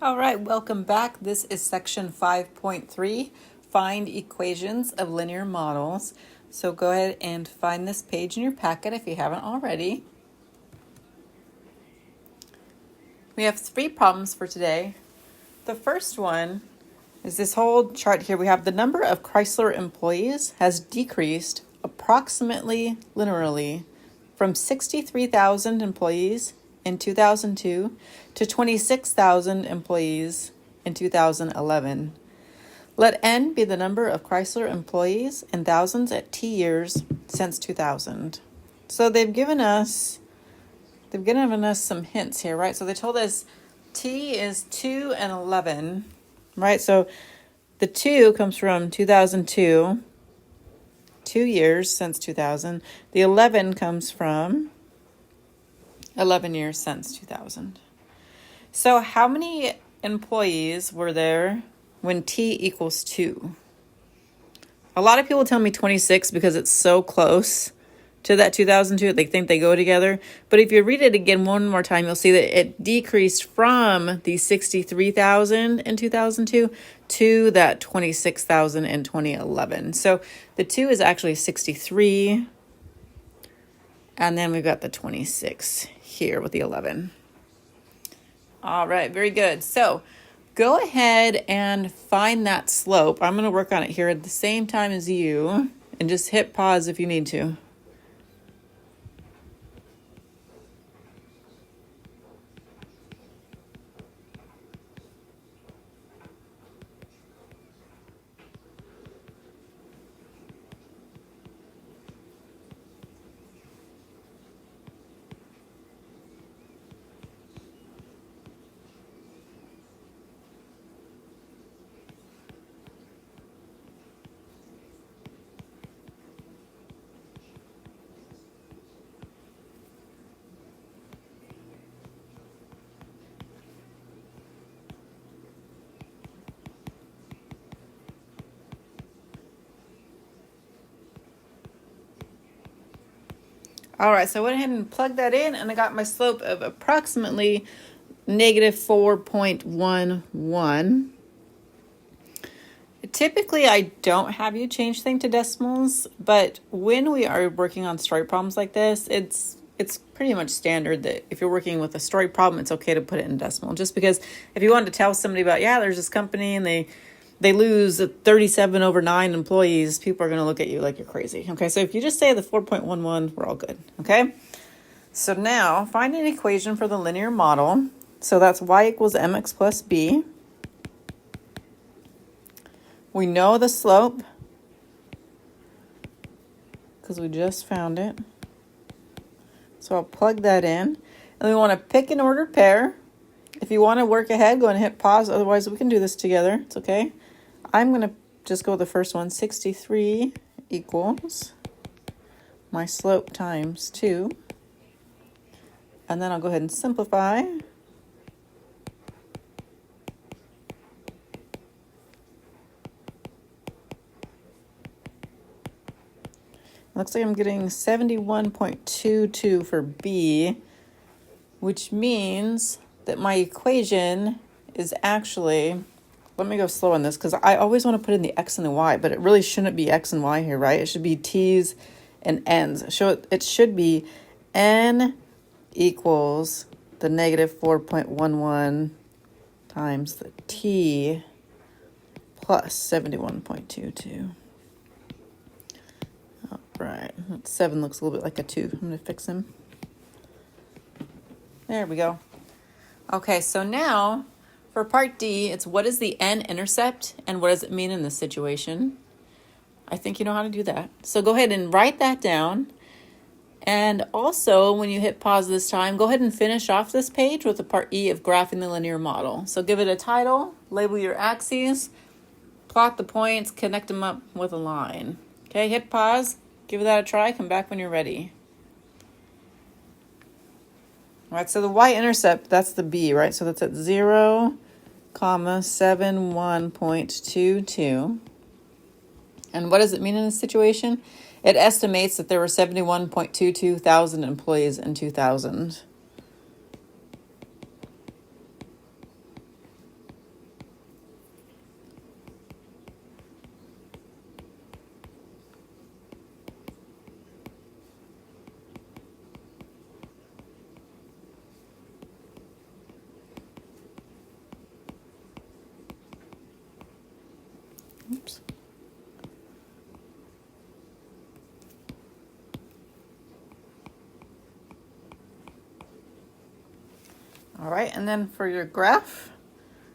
All right, welcome back. This is section 5.3, find equations of linear models. So go ahead and find this page in your packet if you haven't already. We have 3 problems for today. The first one is this whole chart here. We have the number of Chrysler employees has decreased approximately linearly from 63,000 employees in 2002 to 26,000 employees in 2011. Let N be the number of Chrysler employees in thousands at T years since 2000. So they've given us some hints here, right? So they told us T is 2 and 11, right? So the 2 comes from 2002, 2 years since 2000. The 11 comes from 11 years since 2000. So how many employees were there when T equals 2? A lot of people tell me 26 because it's so close to that 2002. They think they go together. But if you read it again one more time, you'll see that it decreased from the 63,000 in 2002 to that 26,000 in 2011. So the 2 is actually 63. And then we've got the 26 here with the 11. All right, very good. So go ahead and find that slope. I'm going to work on it here at the same time as you, and just hit pause if you need to. All right, so I went ahead and plugged that in, and I got my slope of approximately negative 4.11. Typically, I don't have you change things to decimals, but when we are working on story problems like this, it's pretty much standard that if you're working with a story problem, it's okay to put it in decimal. Just because if you wanted to tell somebody about, there's this company and they lose 37 over 9 employees, people are going to look at you like you're crazy. Okay, so if you just say the 4.11, we're all good. Okay, so now find an equation for the linear model. So that's y equals mx plus b. We know the slope because we just found it. So I'll plug that in. And we want to pick an ordered pair. If you want to work ahead, go ahead and hit pause. Otherwise, we can do this together. It's okay. I'm going to just go with the first one. 63 equals my slope times 2. And then I'll go ahead and simplify. Looks like I'm getting 71.22 for B, which means that my equation is actually, let me go slow on this because I always want to put in the X and the Y, but it really shouldn't be X and Y here, right? It should be T's and N's. So it should be N equals the negative 4.11 times the T plus 71.22. Right, 7 looks a little bit like a 2. I'm going to fix him. There we go. Okay, so now for part D, it's what is the n-intercept and what does it mean in this situation? I think you know how to do that. So go ahead and write that down. And also, when you hit pause this time, go ahead and finish off this page with the part E of graphing the linear model. So give it a title, label your axes, plot the points, connect them up with a line. Okay, hit pause. Give that a try. Come back when you're ready. All right, so the y-intercept, that's the b, right? So that's at 0, 71.22. And what does it mean in this situation? It estimates that there were 71.22 thousand employees in 2000. Oops. All right, and then for your graph,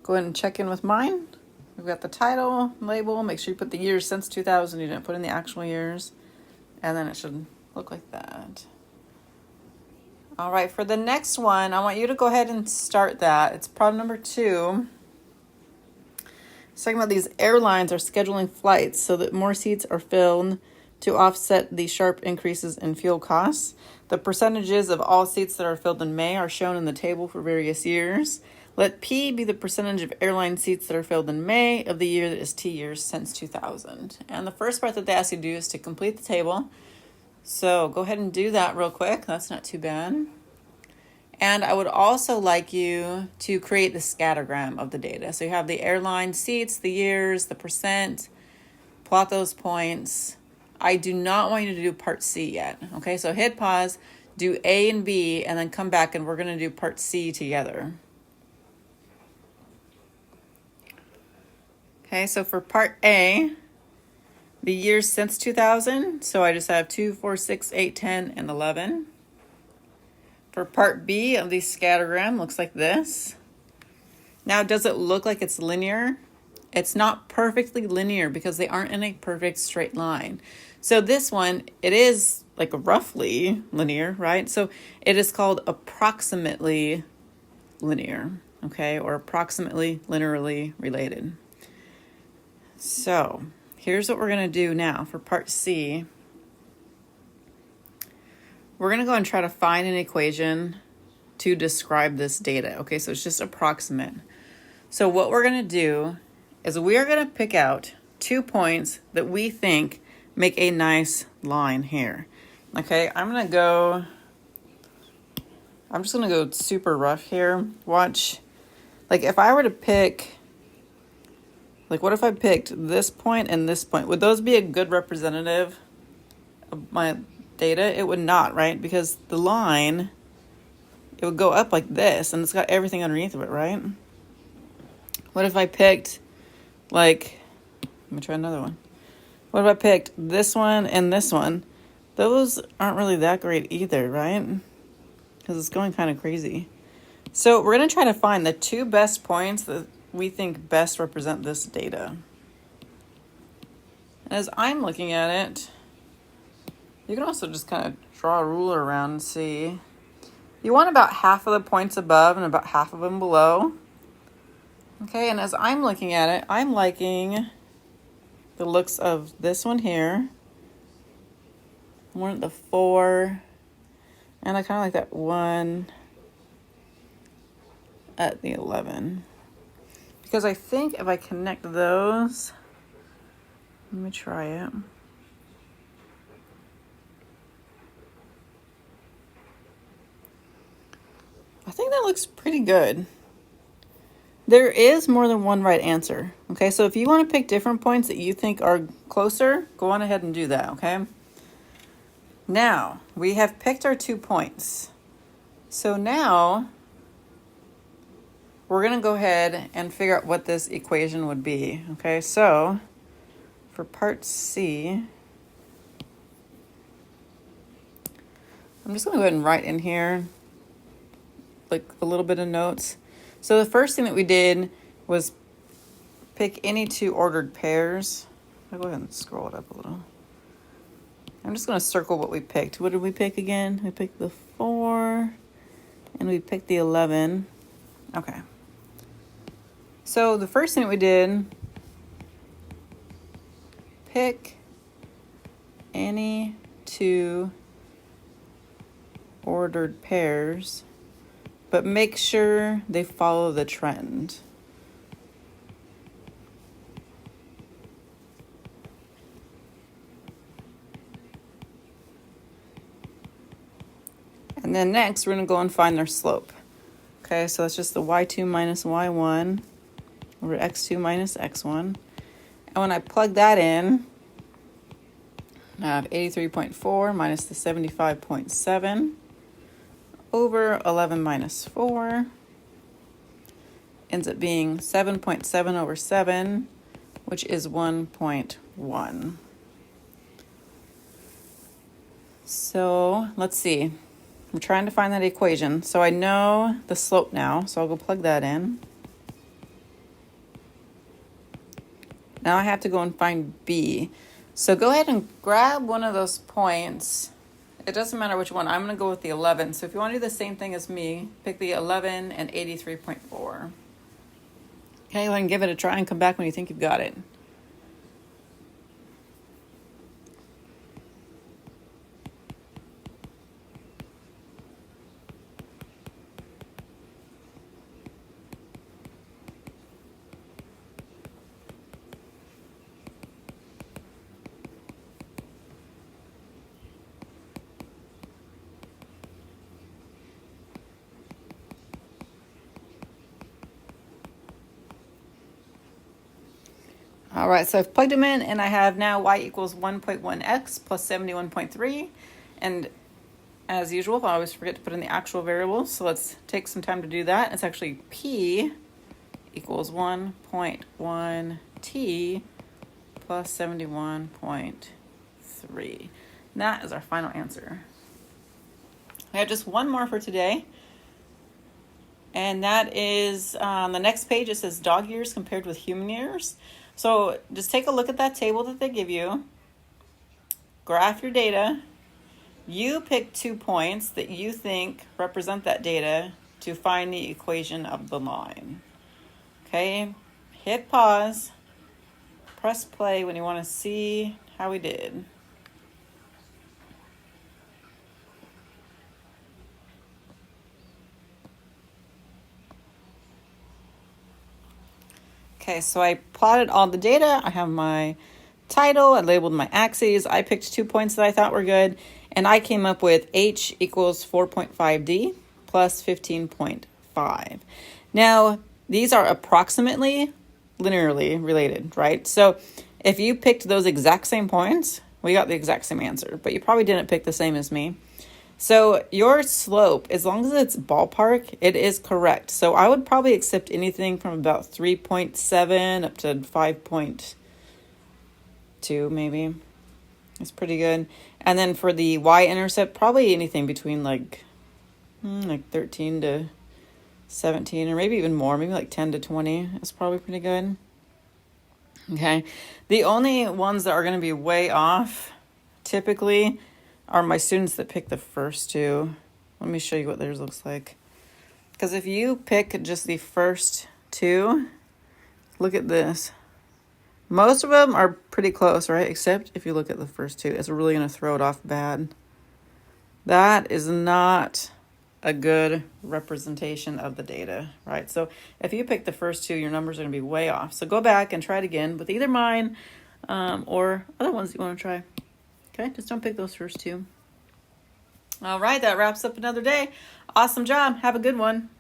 go ahead and check in with mine. We've got the title, label, make sure you put the years since 2000, you didn't put in the actual years, and then it should look like that. All right, for the next one, I want you to go ahead and start that. It's problem number 2. It's talking about these airlines are scheduling flights so that more seats are filled to offset the sharp increases in fuel costs. The percentages of all seats that are filled in May are shown in the table for various years. Let P be the percentage of airline seats that are filled in May of the year that is T years since 2000. And the first part that they ask you to do is to complete the table. So go ahead and do that real quick. That's not too bad. And I would also like you to create the scattergram of the data. So you have the airline seats, the years, the percent, plot those points. I do not want you to do part C yet. Okay, so hit pause, do A and B, and then come back and we're going to do part C together. Okay, so for part A, the years since 2000, so I just have 2, 4, 6, 8, 10, and 11. For part B of the scattergram, looks like this. Now, does it look like it's linear? It's not perfectly linear because they aren't in a perfect straight line. So this one, it is like roughly linear, right? So it is called approximately linear, okay, or approximately linearly related. So here's what we're going to do now for part C. We're going to go and try to find an equation to describe this data. Okay, so it's just approximate. So what we're going to do is we are going to pick out 2 points that we think make a nice line here. Okay, I'm just going to go super rough here. Watch. Like if I were to pick, like what if I picked this point and this point? Would those be a good representative of my data? It would not, right? Because the line, it would go up like this and it's got everything underneath of it, right? What if I picked like, let me try another one. What if I picked this one and this one? Those aren't really that great either, right? Because it's going kind of crazy. So we're going to try to find the 2 best points that we think best represent this data. As I'm looking at it, you can also just kind of draw a ruler around and see. You want about half of the points above and about half of them below. Okay, and as I'm looking at it, I'm liking the looks of this one here. One at the 4. And I kind of like that one at the 11. Because I think if I connect those, let me try it. I think that looks pretty good. There is more than one right answer. Okay, so if you want to pick different points that you think are closer, go on ahead and do that, okay? Now, we have picked our 2 points. So now, we're going to go ahead and figure out what this equation would be. Okay, so for part C, I'm just going to go ahead and write in here like a little bit of notes. So the first thing that we did was pick any 2 ordered pairs. I'll go ahead and scroll it up a little. I'm just going to circle what we picked. What did we pick again? We picked the 4 and we picked the 11. Okay. So the first thing that we did, pick any 2 ordered pairs, but make sure they follow the trend. And then next, we're going to go and find their slope. Okay, so it's just the y2 minus y1 over x2 minus x1. And when I plug that in, I have 83.4 minus the 75.7 over 11 minus 4. Ends up being 7.7 over 7, which is 1.1. So let's see. I'm trying to find that equation. So I know the slope now, so I'll go plug that in. Now I have to go and find B. So go ahead and grab one of those points. It doesn't matter which one. I'm going to go with the 11. So if you want to do the same thing as me, pick the 11 and 83.4. Okay, go ahead and give it a try and come back when you think you've got it. All right, so I've plugged them in and I have now y equals 1.1x plus 71.3. And as usual, I always forget to put in the actual variables. So let's take some time to do that. It's actually P equals 1.1t plus 71.3. That is our final answer. We have just one more for today. And that is on the next page. It says dog years compared with human years. So just take a look at that table that they give you. Graph your data. You pick 2 points that you think represent that data to find the equation of the line. Okay, hit pause. Press play when you want to see how we did. Okay, so I plotted all the data. I have my title. I labeled my axes. I picked 2 points that I thought were good. And I came up with H equals 4.5D plus 15.5. Now, these are approximately linearly related, right? So if you picked those exact same points, we got the exact same answer. But you probably didn't pick the same as me. So your slope, as long as it's ballpark, it is correct. So I would probably accept anything from about 3.7 up to 5.2 maybe. It's pretty good. And then for the y-intercept, probably anything between like 13 to 17 or maybe even more, maybe like 10 to 20 is probably pretty good. Okay. The only ones that are going to be way off typically are my students that pick the first two. Let me show you what theirs looks like. Because if you pick just the first two, look at this. Most of them are pretty close, right? Except if you look at the first two, it's really going to throw it off bad. That is not a good representation of the data, right? So if you pick the first two, your numbers are going to be way off. So go back and try it again with either mine or other ones that you want to try. Okay, just don't pick those first two. All right, that wraps up another day. Awesome job. Have a good one.